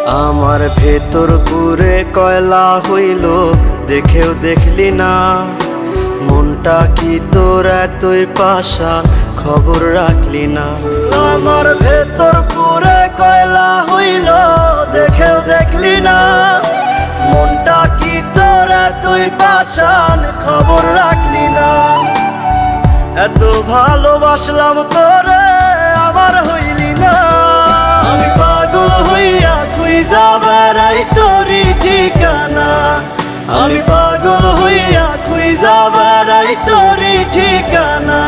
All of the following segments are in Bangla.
আমার ভেতর পুরে কয়লা হইল, দেখেও দেখলি না। মনটা কি তোর এতই পাশা, খবর রাখলি না। আমার ভেতর পুরে কয়লা হইল, দেখেও দেখলি না। মনটা কি তোর এতই পাশান, খবর রাখলি না। এত ভালোবাসলাম তোরে, আমার হইলি না। আমি পাগল হইয়া খুঁজা বেড়াই তোরই ঠিকানা। আমি পাগল হইয়া খুঁজা বেড়াই তোরই ঠিকানা।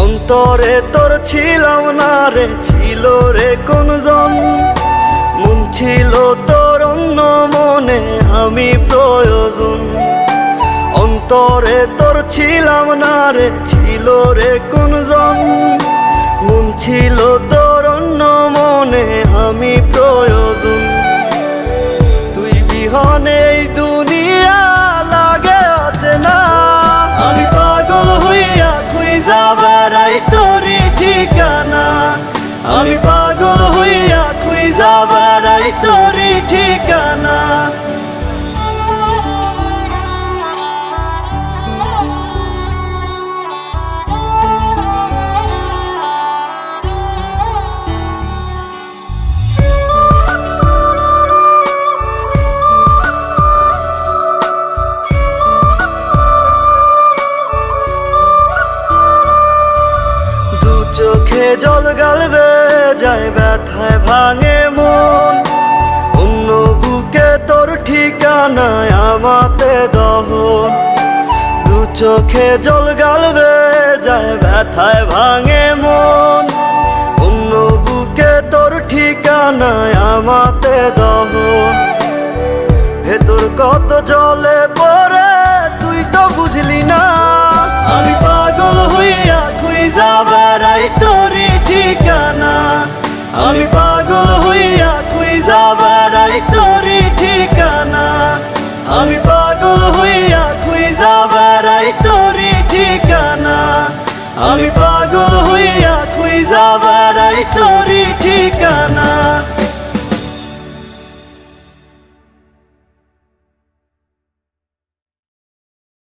অন্তরে তোর ছিলাম না রে, ছিল রে কোনজন। মন ছিল তোর অন্য মনে, আমি প্রয়োজন। অন্তরে তোর ছিলাম না রে, ছিল রে কোনজন। মন ছিল তোর অন্য মনে, আমি প্রয়োজন। তুই বিহনে এই দুনিয়া লাগে অচেনা। আমি পাগল হইয়া খুঁজা বেড়াই তোরই ঠিকানা। আমি পাগল হইয়া খুঁজা বেড়াই তোরই ঠিকানা। চোখে জল গালবে যায়, ব্যথায় ভাঙে মন। অন্য বুকে তোর ঠিকানায় আমাতে দহন। দু চোখে জল গালবে যায়, ব্যথায় ভাঙে মন। অন্য বুকে তোর ঠিকানায় আমাতে দহন। ভেতর কত জলে পড়ে তুই তো বুঝলি না। আমি পাগল হইয়া খুঁজা বেড়াই তোরই ঠিকানা। আমি পাগল হইয়া খুঁজা বেড়াই তোরই ঠিকানা। আমি পাগল হইয়া খুঁজা বেড়াই তোরই ঠিকানা। আমি পাগল হইয়া খুঁজা বেড়াই তোরই ঠিকানা।